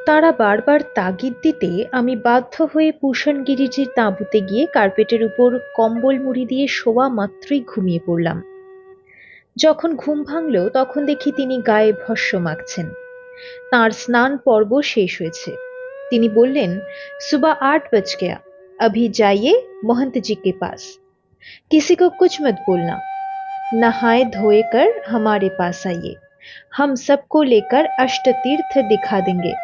তারা বারবার তাগিদ দিতে আমি বাধ্য হয়ে পুষণগিরিজির তাঁবুতে গিয়ে কার্পেটের উপর কম্বল মুড়ি দিয়ে শোয়া মাত্রই ঘুমিয়ে পড়লাম। যখন ঘুম ভাঙল তখন দেখি তিনি গায়ে ভস্ম মাখছেন। তাঁর স্নান পর্ব শেষ হয়েছে। তিনি বললেন, সুबह 8 बज गया, अभी जाइए महंत जी के पास, किसी को कुछ मत बोलना, नहाए धोए कर हमारे पास आइए, हम सबको लेकर अष्ट तीर्थ दिखा देंगे।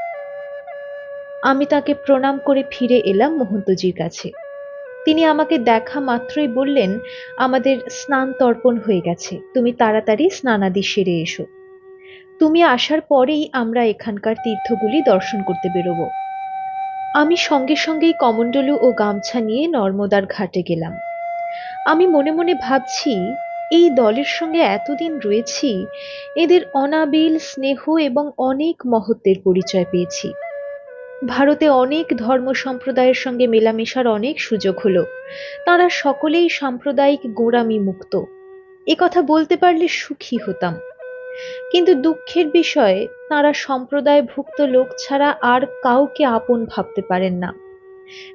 আমি তাকে প্রণাম করে ফিরে এলাম মহন্তজির কাছে। তিনি আমাকে দেখা মাত্রই বললেন, আমাদের স্নান তর্পণ হয়ে গেছে, তুমি তাড়াতাড়ি স্নানাদি সেরে এসো। তুমি আসার পরেই আমরা এখানকার তীর্থগুলি দর্শন করতে বেরোবো। আমি সঙ্গে সঙ্গেই কমণ্ডলু ও গামছা নিয়ে নর্মদার ঘাটে গেলাম। আমি মনে মনে ভাবছি, এই দলের সঙ্গে এতদিন রয়েছি, এদের অনাবিল স্নেহ এবং অনেক মহত্বের পরিচয় পেয়েছি। ভারতে অনেক ধর্ম সম্প্রদায়ের সঙ্গে মেলামেশার অনেক সুযোগ হলো। তারা সকলেই সাম্প্রদায়িক গোঁড়ামি মুক্ত। এ কথা বলতে পারলে সুখী হতাম। কিন্তু দুঃখের বিষয়, তারা সম্প্রদায়ভুক্ত লোক ছাড়া আর কাউকে আপন ভাবতে পারেন না।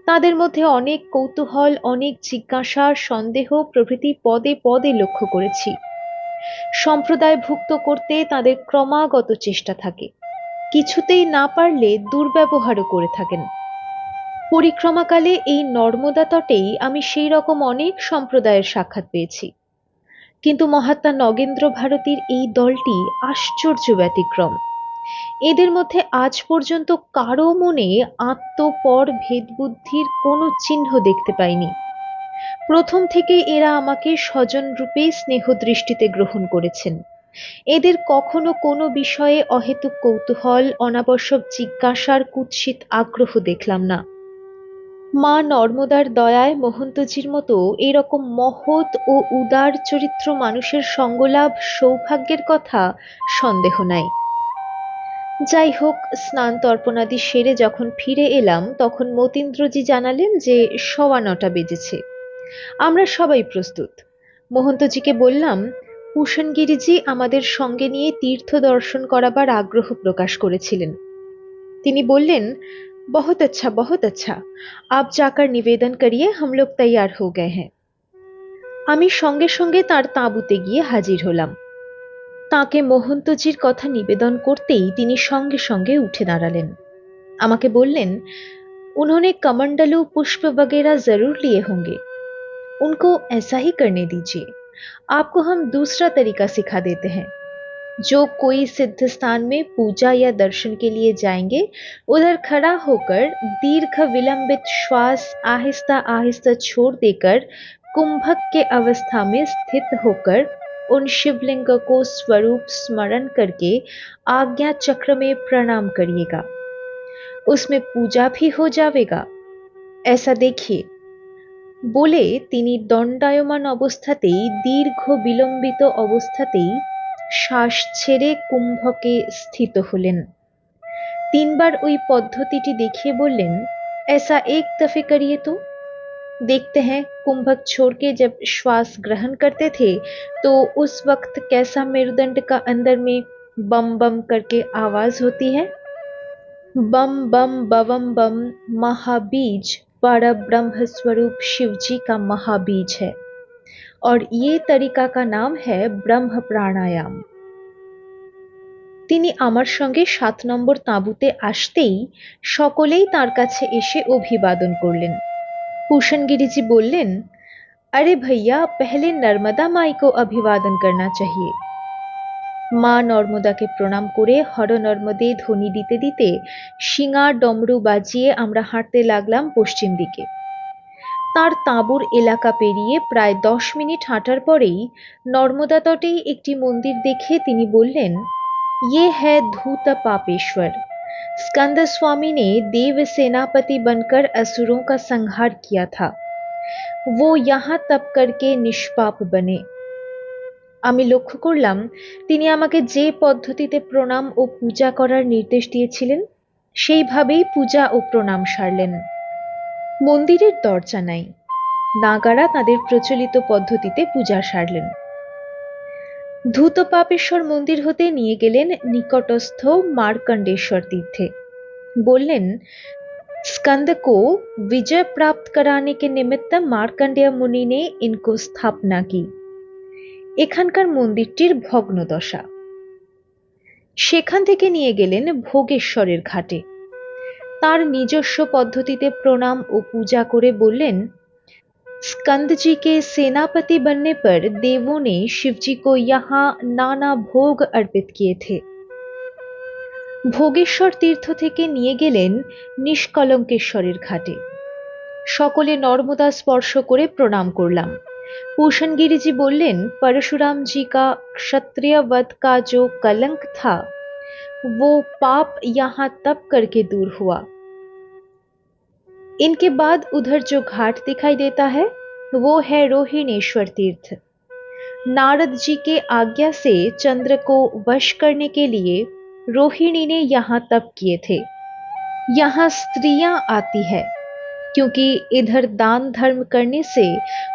তাদের মধ্যে অনেক কৌতূহল, অনেক জিজ্ঞাসা, সন্দেহ প্রভৃতি পদে পদে লক্ষ্য করেছি। সম্প্রদায়ভুক্ত করতে তাদের ক্রমাগত চেষ্টা থাকে। কিছুতেই না পারলে দুর্ব্যবহারও করে থাকেন। পরিক্রমাকালে এই নর্মদা তটেই আমি সেই রকম অনেক সম্প্রদায়ের সাক্ষাৎ পেয়েছি। কিন্তু মহাত্মা নগেন্দ্র ভারতীর এই দলটি আশ্চর্য ব্যতিক্রম। এদের মধ্যে আজ পর্যন্ত কারো মনে আত্মপর ভেদবুদ্ধির কোনো চিহ্ন দেখতে পাইনি। প্রথম থেকে এরা আমাকে স্বজন রূপে স্নেহ দৃষ্টিতে গ্রহণ করেছেন। এদের কখনো কোনো বিষয়ে অহেতুক কৌতূহল, অনাবশ্যক জিজ্ঞাসার কুৎসিত আগ্রহ দেখলাম না। মা নর্মদার দয়ায় মহন্তজির মতো এরকম মহৎ ও উদার চরিত্র মানুষের সঙ্গলাভ সৌভাগ্যের কথা সন্দেহ নাই। যাই হোক, স্নান তর্পণাদি সেরে যখন ফিরে এলাম তখন মতীন্দ্রজি জানালেন যে 9:15 বেজেছে, আমরা সবাই প্রস্তুত। মহন্তজিকে বললাম, পুষণগিরিজি আমাদের সঙ্গে নিয়ে তীর্থ দর্শন করাবার আগ্রহ প্রকাশ করেছিলেন। তিনি বললেন, बहुत अच्छा, आप जाकर निवेदन करिए, हम लोग तैयार हो गए हैं। আমি সঙ্গে সঙ্গে তার তাঁবুতে গিয়ে হাজির হলাম। তাকে মহন্তজির কথা নিবেদন করতেই তিনি সঙ্গে সঙ্গে উঠে দাঁড়ালেন। আমাকে বললেন, उन्होंने कमंडलू पुष्प वगैरह जरूर लिए होंगे, उनको ऐसा ही करने दीजिए। आपको हम दूसरा तरीका सिखा देते हैं। जो कोई सिद्ध स्थान में पूजा या दर्शन के लिए जाएंगे, उधर खड़ा होकर दीर्घ विलंबित श्वास आहिस्ता आहिस्ता छोड़ देकर कुंभक के अवस्था में स्थित होकर उन शिवलिंग को स्वरूप स्मरण करके आज्ञा चक्र में प्रणाम करिएगा। उसमें पूजा भी हो जाएगा, ऐसा देखिए। বলে তিনি দণ্ডায়মান অবস্থাতেই, দীর্ঘ বিলম্বিত অবস্থাতেই শ্বাস ছেড়ে কুম্ভকে স্থিত হলেন। 3 বার ওই পদ্ধতিটি দেখিয়ে বললেন, ऐसा एक दफे करिए तो देखते हैं, कुंभक छोड़ के जब श्वास ग्रहण करते थे तो उस वक्त कैसा मेरुदंड का अंदर में बम बम करके आवाज होती है। बम बम बवम बम महाबीज बड़ा ब्रह्म स्वरूप शिव जी का महाबीज है, और ये तरीका का नाम है ब्रह्म प्राणायाम। তিনি আমার সঙ্গে 7 নম্বর তাঁবুতে আসতেই সকলেই তার কাছে এসে অভিবাদন করলেন। পুষণগিরিজি বললেন, अरे भैया, पहले नर्मदा माई को अभिवादन करना चाहिए। মা নর্মদাকে প্রণাম করে হর নর্মদে ধ্বনি দিতে দিতে শিঙা ডমরু বাজিয়ে আমরা হাঁটতে লাগলাম পশ্চিম দিকে। তার তাঁবুর এলাকা পেরিয়ে প্রায় 10 মিনিট হাঁটার পরেই নর্মদা তটেই একটি মন্দির দেখে তিনি বললেন, ये है धूत पापेश्वर। स्कंद स्वामी ने देव सेनापति बनकर असुरों का संहार किया था, वो यहाँ तप करके निष्पाप बने। আমি লক্ষ্য করলাম তিনি আমাকে যে পদ্ধতিতে প্রণাম ও পূজা করার নির্দেশ দিয়েছিলেন সেইভাবেই পূজা ও প্রণাম সারলেন। মন্দিরের দরজা নাই, নাগারা তাদের প্রচলিত পদ্ধতিতে পূজা সারলেন। ধূতপাপেশ্বর মন্দির হতে নিয়ে গেলেন নিকটস্থ মার্কণ্ডেশ্বর তীর্থে। বললেন, स्कंद को विजय प्राप्त कराने के निमित्त मार्कंडेय मुनि ने इनको स्थापना की। এখানকার মন্দিরটির ভগ্নদশা। সেখান থেকে নিয়ে গেলেন ভোগেশ্বরের ঘাটে। তার নিজস্ব পদ্ধতিতে প্রণাম ও পূজা করে বললেন, स्कंद जी के सेनापति बनने पर देवों ने शिव जी को यहाँ नाना भोग अर्पित किए थे। ভোগেশ্বর তীর্থ থেকে নিয়ে গেলেন নিষ্কলঙ্কেশ্বরের ঘাটে। সকলে নর্মদা স্পর্শ করে প্রণাম করলাম। पूषण गिरी जी बोलें, परशुराम जी का क्षत्रिय वध का जो कलंक था वो पाप यहाँ तप करके दूर हुआ। इनके बाद उधर जो घाट दिखाई देता है वो है रोहिणेश्वर तीर्थ। नारद जी के आज्ञा से चंद्र को वश करने के लिए रोहिणी ने यहाँ तप किए थे। यहाँ स्त्रियां आती है क्योंकि इधर दान धर्म करने से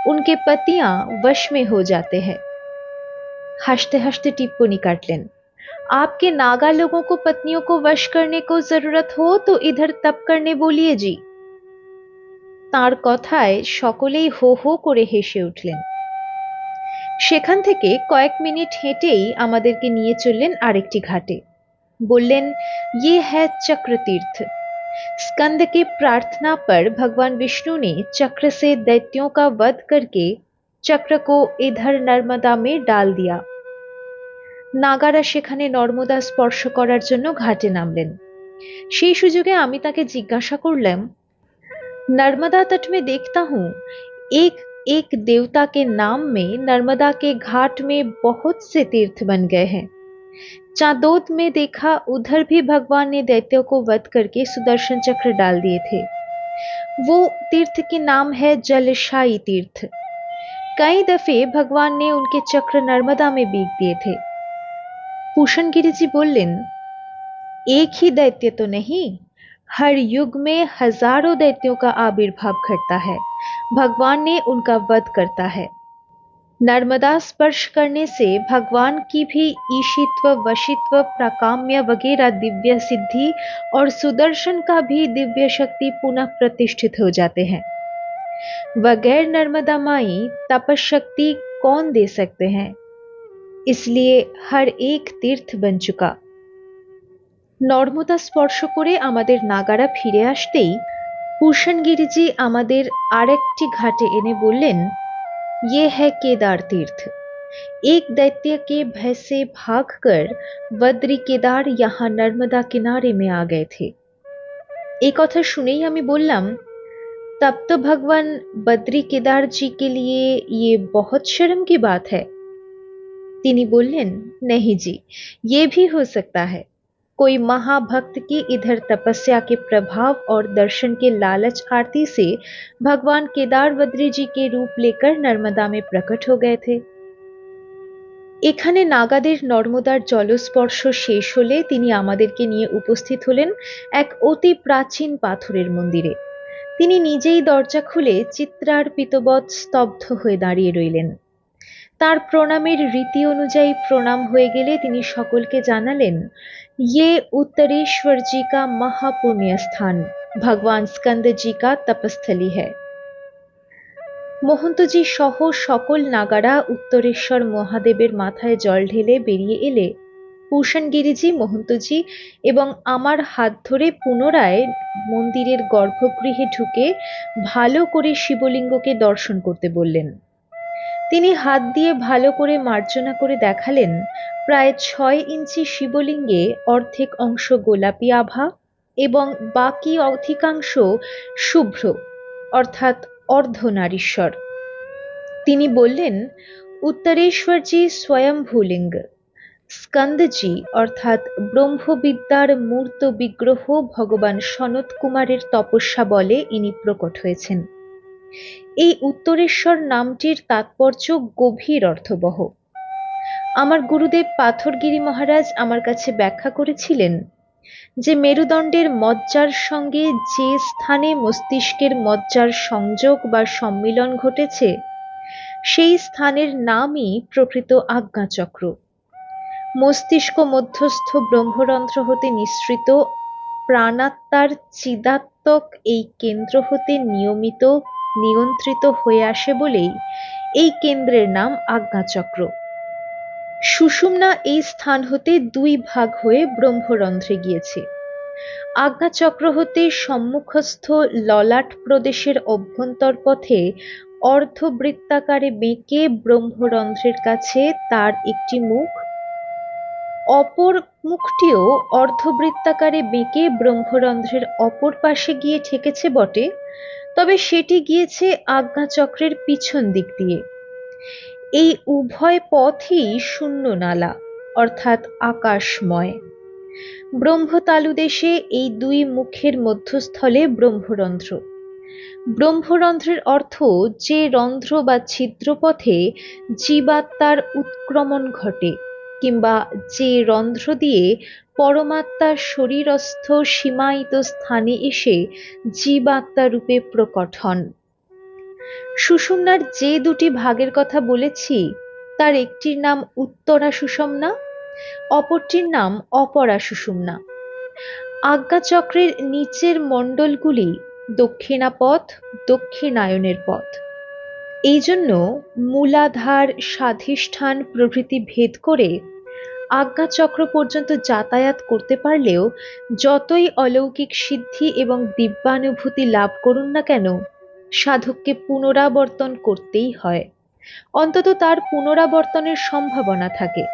उनके पतियां वश में हो जाते हैं। हंसते हंसते टिप्पणी काटलें, आपके नागा लोगों को पत्नियों को वश करने को जरूरत हो तो इधर तप करने बोलिए जी। तार कथाय सकलेई हो हो करे हेসে উঠলেন। সেখান থেকে কয়েক মিনিট হেঁটেই আমাদেরকে নিয়ে চললেন আরেকটি ঘাটে। बोलें, ये है चक्र तीर्थ। स्कंद की प्रार्थना पर भगवान विष्णु ने चक्र से दैत्यों का वध करके चक्र को इधर नर्मदा में डाल दिया। নাগারা সেখানে নর্মদা স্পর্শ করার জন্য ঘাটে নামলেন। সেই সুযোগে আমি তাকে জিজ্ঞাসা করলাম, नर्मदा तट में देखता हूँ एक एक देवता के नाम में नर्मदा के घाट में बहुत से तीर्थ बन गए हैं। चांदोद में देखा उधर भी भगवान ने दैत्यों को वध करके सुदर्शन चक्र डाल दिए थे। वो तीर्थ के नाम है जलशायी तीर्थ। कई दफे भगवान ने उनके चक्र नर्मदा में बीग दिए थे। पूषण गिरी जी बोलें, एक ही दैत्य तो नहीं, हर युग में हजारों दैत्यों का आविर्भाव घटता है। भगवान ने उनका वध करता है। नर्मदा स्पर्श करने से भगवान की भी ईशित्व, वशित्व, प्राकाम्य वगैरह दिव्य सिद्धि और सुदर्शन का भी दिव्य शक्ति पुनः प्रतिष्ठित हो जाते हैं। बगैर नर्मदा माई तपशक्ति कौन दे सकते हैं? इसलिए हर एक तीर्थ बन चुका। নর্মদা স্পর্শ করে আমাদের নাগারা ফিরে আসতেই पूषण गिरी जी আমাদের আরেকটি ঘাটে এনে বললেন, ये है केदार तीर्थ। एक दैत्य के भय से भागकर बद्री केदार यहाँ नर्मदा किनारे में आ गए थे। एक कथा सुनेई हमें बोललाम, तब तो भगवान बद्री केदार जी के लिए ये बहुत शर्म की बात है। तिनी बोलें, नहीं जी, ये भी हो सकता है। कोई महाभक्त की इधर तपस्या के प्रभाव और दर्शन के लालच आरती से भगवान केदार बद्री जी के रूप लेकर नर्मदा में प्रकट हो गए थे। এখানে নাগাদের নর্মদার জলস্পর্শ শেষ হলে তিনি আমাদেরকে নিয়ে উপস্থিত হলেন এক অতি প্রাচীন পাথরের মন্দিরে। তিনি নিজেই দরজা খুলে চিত্রার্পিতবৎ স্তব্ধ হয়ে দাঁড়িয়ে রইলেন। তার প্রণামের রীতি অনুযায়ী প্রণাম হয়ে গেলে তিনি সকলকে জানালেন, ये उत्तरेश्वर जी का महापुण्य स्थान भगवान स्कंद जी का तपस्थली है। মহন্তজি সহ সকল নাগারা উত্তরেশ্বর মহাদেবের মাথায় জল ঢেলে বেরিয়ে এলে पूषण गिरिजी, মহন্তজি এবং আমার হাত ধরে পুনরায় মন্দিরের গর্ভগৃহে ঢুকে ভালো করে শিবলিঙ্গকে দর্শন করতে বললেন। তিনি হাত দিয়ে ভালো করে মার্জনা করে দেখালেন, প্রায় 6 ইঞ্চি শিবলিঙ্গে অর্ধেক অংশ গোলাপি আভা এবং বাকি অধিকাংশ শুভ্র অর্থাৎ অর্ধনারীশ্বর। তিনি বললেন, उत्तरेश्वर जी स्वयंभूलिंग, स्कंद जी अर्थात ब्रह्मविद्यार मूर्त विग्रह भगवान सनत कुमारेर तपस्या बले इनी प्रकट हয়েছেন। এই উত্তরেশ্বর নামটির তাৎপর্য গভীর অর্থবহ। আমার গুরুদেব পাথরগিরি মহারাজ আমার কাছে ব্যাখ্যা করেছিলেন যে মেরুদণ্ডের মজ্জার সঙ্গে যে স্থানে মস্তিষ্কের মজ্জার সংযোগ বা সম্মিলন ঘটেছে সেই স্থানের নামই প্রকৃত আজ্ঞাচক্র। মস্তিষ্ক মধ্যস্থ ব্রহ্মরন্ধ্র হতে নিঃসৃত প্রাণাত্মার চিদাত্মক এই কেন্দ্র হতে নিয়ন্ত্রিত হয়ে আসে বলেই এই কেন্দ্রের নাম আজ্ঞাচক্র। সুষুম্না এই স্থান হতে দুই ভাগ হয়ে ব্রহ্মরন্ধ্রে গিয়েছে। আজ্ঞাচক্র হতে সম্মুখস্থ ললাট প্রদেশের অভ্যন্তর পথে অর্ধবৃত্তাকারে বেঁকে ব্রহ্মরন্ধ্রের কাছে তার একটি মুখ, অপর মুখটিও অর্ধবৃত্তাকারে বেঁকে ব্রহ্মরন্ধ্রের অপর পাশে গিয়ে ঠেকেছে বটে, তবে সেটি গিয়েছে আজ্ঞাচক্রের পিছন দিক দিয়ে। এই উভয় পথই শূন্য নালা অর্থাৎ আকাশময়। ব্রহ্মতালুদেশে এই দুই মুখের মধ্যস্থলে ব্রহ্মরন্ধ্র। ব্রহ্মরন্ধ্রের অর্থ যে রন্ধ্র বা ছিদ্রপথে জীবাত্মার উৎক্রমণ ঘটে, কিংবা যে রন্ধ্র দিয়ে পরমাত্মার শরীরস্থ সীমায়িত স্থানে এসে জীবাত্মা রূপে প্রকট হন। সুষুম্নার যে দুটি ভাগের কথা বলেছি তার একটির নাম উত্তরা সুষুম্না, অপরটির নাম অপরা সুষুম্না। আজ্ঞাচক্রের নিচের মণ্ডলগুলি দক্ষিণাপথ, দক্ষিণায়নের পথ। এই জন্য মূলাধার, স্বাধিষ্ঠান প্রভৃতি ভেদ করে আজ্ঞাচক্র পর্যন্ত যাতায়াত করতে পারলেও যতই অলৌকিক সিদ্ধি এবং দিব্যানুভূতি লাভ করুন না কেন, সাধককে পুনরাবর্তন করতেই হয়, অন্তত তার পুনরাবর্তনের সম্ভাবনা থাকে।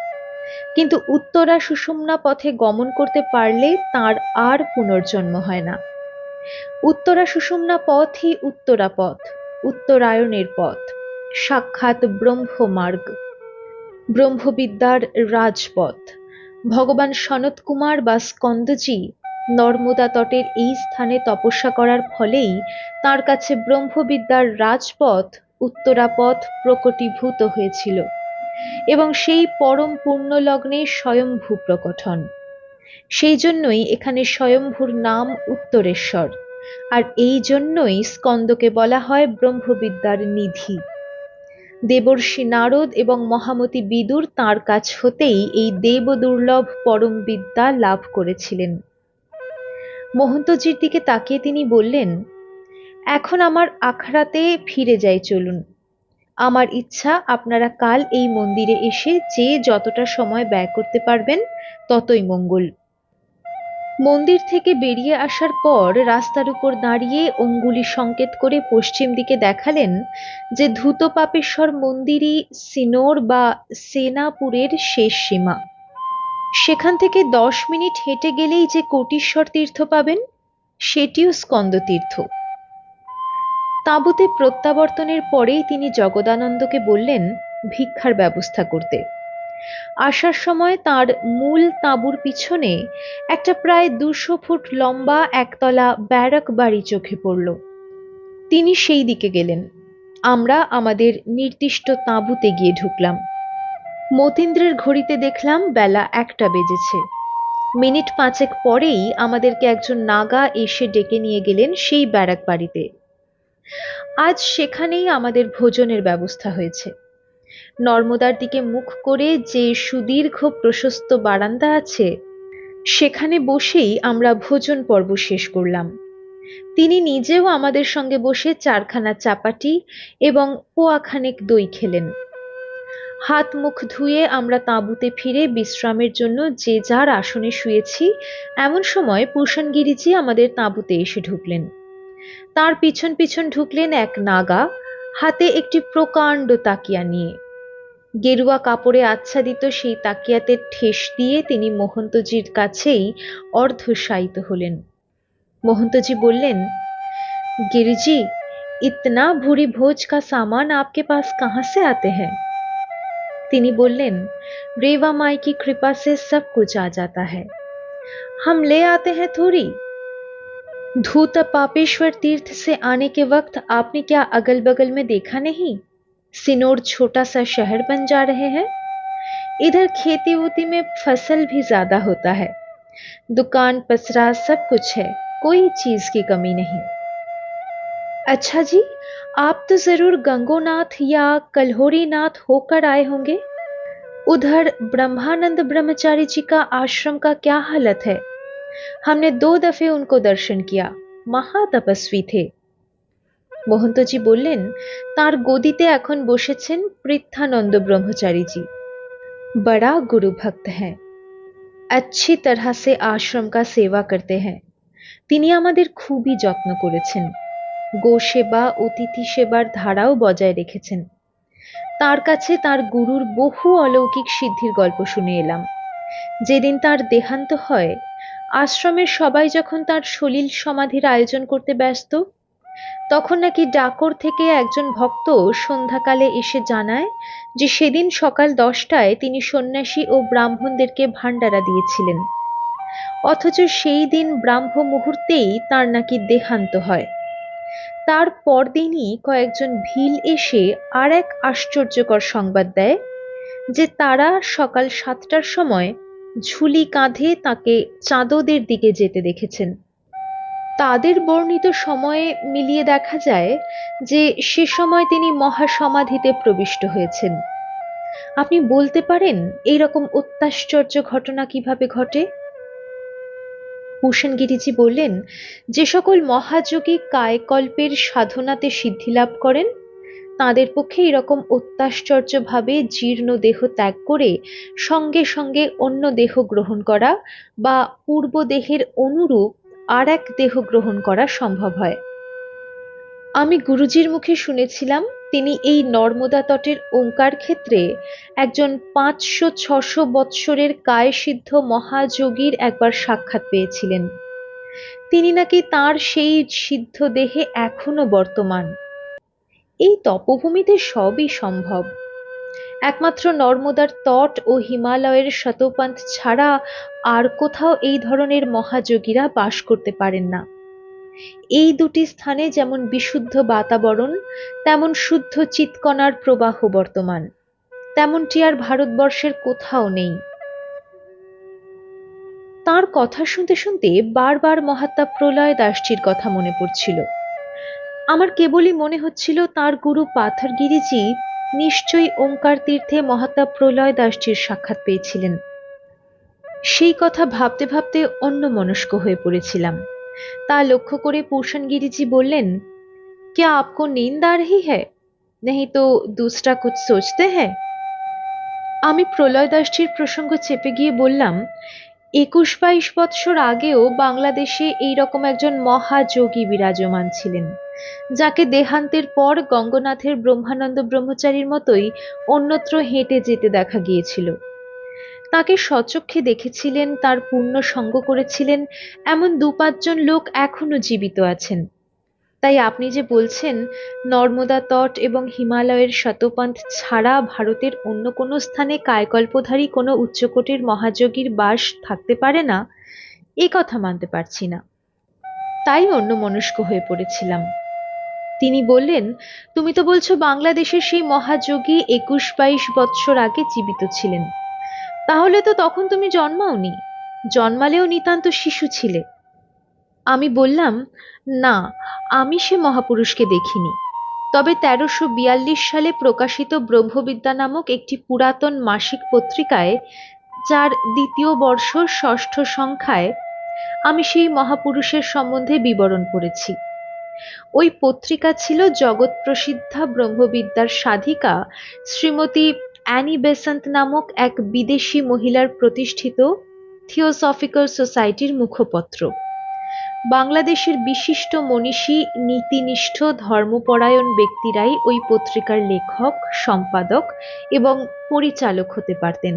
কিন্তু উত্তরা সুষুম্না পথে গমন করতে পারলে তার আর পুনর্জন্ম হয় না। উত্তরা সুষুম্না পথই উত্তরা পথ, উত্তরায়ণের পথ, সাক্ষাৎ ব্রহ্মমার্গ, ব্রহ্মবিদ্যার রাজপথ। ভগবান সনত কুমার বা স্কন্দজি নর্মদা তটের এই স্থানে তপস্যা করার ফলেই তার কাছে ব্রহ্মবিদ্যার রাজপথ উত্তরাপথ প্রকটীভূত হয়েছিল এবং সেই পরম পূর্ণলগ্নে স্বয়ম্ভূ প্রকট হন। সেই জন্যই এখানে স্বয়ম্ভূর নাম উত্তরেশ্বর, আর এই জন্যই স্কন্দকে বলা হয় ব্রহ্মবিদ্যার নিধি। দেবর্ষি নারদ এবং মহামতি বিদুর তাঁর কাছ হতেই এই দেবদুর্লভ পরম বিদ্যা লাভ করেছিলেন। মহন্তজির দিকে তাকিয়ে তিনি বললেন, এখন আমার আখড়াতে ফিরে যাই, চলুন। আমার ইচ্ছা আপনারা কাল এই মন্দিরে এসে যে যতটা সময় ব্যয় করতে পারবেন ততই মঙ্গল। মন্দির থেকে বেরিয়ে আসার পর রাস্তার উপর দাঁড়িয়ে অঙ্গুলি সংকেত করে পশ্চিম দিকে দেখালেন যে ধূতপাপেশ্বর মন্দিরই সিনোর বা সেনাপুরের শেষ সীমা। সেখান থেকে 10 মিনিট হেঁটে গেলেই যে কোটিশ্বর তীর্থ পাবেন, সেটিও স্কন্দ তীর্থ। তাঁবুতে প্রত্যাবর্তনের পরেই তিনি জগদানন্দকে বললেন ভিক্ষার ব্যবস্থা করতে। আসার সময় তার মূল তাঁবুর পিছনে একটা প্রায় 200 ফুট লম্বা একতলা ব্যারাক বাড়ি চোখে পড়ল। তিনি সেই দিকে গেলেন। আমরা আমাদের নির্দিষ্ট তাঁবুতে গিয়ে ঢুকলাম। মতীন্দ্রের ঘড়িতে দেখলাম বেলা 1টা বেজেছে। মিনিট 5 পরেই আমাদেরকে একজন নাগা এসে ডেকে নিয়ে গেলেন সেই ব্যারাক বাড়িতে। আজ সেখানেই আমাদের ভোজনের ব্যবস্থা হয়েছে। নর্মদার দিকে মুখ করে যে সুদীর্ঘ প্রশস্ত বারান্দা আছে, সেখানে বসেই আমরা ভোজন পর্ব শেষ করলাম। তিনি নিজেও আমাদের সঙ্গে বসে 4খানা চাপাটি এবং পোয়াখানেক দই খেলেন। হাত মুখ ধুয়ে আমরা তাঁবুতে ফিরে বিশ্রামের জন্য যে যার আসনে শুয়েছি, এমন সময় পুষণগিরিজি আমাদের তাঁবুতে এসে ঢুকলেন। তার পিছন পিছন ঢুকলেন এক নাগা, হাতে একটি প্রকাণ্ড তাকিয়া নিয়ে। গেরুয়া কাপড়ে আচ্ছাদিত সেই তাকিয়াতে ঠেস দিয়ে তিনি মহন্তজির কাছেই অর্ধশায়িত হলেন। মহন্তজি বললেন, गिरिजी, इतना भूरी भोज का सामान आपके पास कहाँ से आते हैं? তিনি বললেন, रेवा माई की कृपा से सब कुछ आ जाता है, हम ले आते हैं थोड़ी। धूत पापेश्वर तीर्थ से आने के वक्त आपने क्या अगल बगल में देखा नहीं, सिनोर छोटा सा शहर बन जा रहे हैं। इधर खेती वोती में फसल भी ज्यादा होता है, दुकान पसरा सब कुछ है, कोई चीज की कमी नहीं। अच्छा जी, आप तो जरूर गंगोनाथ या कल्होरीनाथ होकर आए होंगे। उधर ब्रह्मानंद ब्रह्मचारी जी का आश्रम का क्या हालत है, हमने 2 दफे उनको दर्शन किया, महातपस्वी थे। মহন্তজি বললেন, তার গদিতে এখন বসেছেন পৃথানন্দ ব্রহ্মচারীজি। बड़ा गुरु भक्त हैं, अच्छी तरह से आश्रम का सेवा करते हैं। তিনি আমাদের খুবই যত্ন করেছেন, গোসেবা অতিথি সেবার ধারাও বজায় রেখেছেন। তার কাছে তার গুরুর বহু অলৌকিক সিদ্ধির গল্প শুনে এলাম। যেদিন তার দেহান্ত হয়, আশ্রমের সবাই যখন তার সলিল সমাধির আয়োজন করতে ব্যস্ত, তখন নাকি ডাকর থেকে একজন ভক্ত সন্ধ্যাকালে এসে জানায় যে সেদিন সকাল 10টায় তিনি সন্ন্যাসী ও ব্রাহ্মণদেরকে ভান্ডারা দিয়েছিলেন, অথচ সেই দিন ব্রাহ্ম মুহূর্তেই তার নাকি দেহান্ত হয়। তার পরদিনই কয়েকজন ভিল এসে আর এক আশ্চর্যকর সংবাদ দেয় যে তারা সকাল 7টার সময় ঝুলি কাঁধে তাকে চাঁদোদের দিকে যেতে দেখেছেন। তাদের বর্ণিত সময়ে মিলিয়ে দেখা যায় যে সে সময় তিনি মহাসমাধিতে প্রবিষ্ট হয়েছেন। আপনি বলতে পারেন এইরকম অত্যাশ্চর্য ঘটনা কিভাবে ঘটে? ভূষণ গিরিজি বললেন, যে সকল মহাযোগী কায়কল্পের সাধনাতে সিদ্ধি লাভ করেন, তাদের পক্ষে এরকম অত্যাশ্চর্যভাবে জীর্ণ দেহ ত্যাগ করে সঙ্গে সঙ্গে অন্য দেহ গ্রহণ করা বা পূর্ব দেহের অনুরূপ আর এক দেহ গ্রহণ করা সম্ভব হয়। আমি গুরুজির মুখে শুনেছিলাম তিনি এই নর্মদা তটের ওঙ্কার ক্ষেত্রে একজন 500-600 বৎসরের কায়সিদ্ধ মহাযোগীর একবার সাক্ষাৎ পেয়েছিলেন। তিনি নাকি তার সেই সিদ্ধ দেহে এখনো বর্তমান। এই তপভূমিতে সবই সম্ভব। একমাত্র নর্মদার তট ও হিমালয়ের শতপন্থ ছাড়া আর কোথাও এই ধরনের মহাযোগীরা বাস করতে পারেন না। এই দুটি স্থানে যেমন বিশুদ্ধ বাতাবরণ, তেমন শুদ্ধ চিৎকণার প্রবাহ বর্তমান, তেমনটি আর ভারতবর্ষের কোথাও নেই। তার কথা শুনতে শুনতে বারবার মহাত্মা প্রলয় দাসজির কথা মনে পড়ছিল। আমার কেবলই মনে হচ্ছিল তার গুরু পাথরগিরিজি নিশ্চয়ই ওঙ্কার তীর্থে মহাত্মা প্রলয় দাসজির সাক্ষাৎ পেয়েছিলেন। সেই কথা ভাবতে ভাবতে অন্যমনস্ক হয়ে পড়েছিলাম। তা লক্ষ্য করে ভূষণ গিরিজি বললেন, क्या आपको नींद आ रही है? नहीं तो दूसरा कुछ सोचते हैं? আমি প্রলয় দাসজির প্রসঙ্গ চেপে গিয়ে বললাম, 21-22 বৎসর আগেও বাংলাদেশে এইরকম একজন মহাযোগী বিরাজমান ছিলেন, যাকে দেহান্তের পর গঙ্গনাথের ব্রহ্মানন্দ ব্রহ্মচারীর মতোই অন্যত্র হেঁটে যেতে দেখা গিয়েছিল। তাকে স্বচক্ষে দেখেছিলেন, তার পূর্ণ সঙ্গ করেছিলেন এমন 2-5 জন লোক এখনো জীবিত আছেন। তাই আপনি যে বলছেন নর্মদা তট এবং হিমালয়ের শতপন্থ ছাড়া ভারতের অন্য কোনো স্থানে কায়কল্পধারী কোনো উচ্চকোটির মহাযোগীর বাস থাকতে পারে না, এ কথা মানতে পারছি না। তাই অন্যমনস্ক হয়ে পড়েছিলাম। তিনি বললেন, তুমি তো বলছো বাংলাদেশের সেই মহাযোগী 21-22 বৎসর আগে জীবিত ছিলেন, তাহলে তো তখন তুমি জন্মাওনি, জন্মালেও নিতান্ত শিশু ছিলে। আমি বললাম, না, আমি সে মহাপুরুষকে দেখিনি। তবে 1342 সালে প্রকাশিত ব্রহ্মবিদ্যা নামক একটি পুরাতন মাসিক পত্রিকায়, যার 2য় বর্ষ 6ষ্ঠ সংখ্যায়, আমি সেই মহাপুরুষের সম্বন্ধে বিবরণ পড়েছি। ওই পত্রিকা ছিল জগৎ প্রসিদ্ধা ব্রহ্মবিদ্যার সাধিকা শ্রীমতী অ্যানি বেসান্ত নামক এক বিদেশি মহিলার প্রতিষ্ঠিত থিওসফিক্যাল সোসাইটির মুখপত্র। বাংলাদেশের বিশিষ্ট মনীষী, নীতিনিষ্ঠ, ধর্মপরায়ণ ব্যক্তিরাই ওই পত্রিকার লেখক, সম্পাদক এবং পরিচালক হতে পারতেন।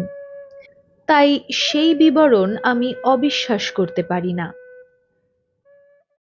তাই সেই বিবরণ আমি অবিশ্বাস করতে পারি না।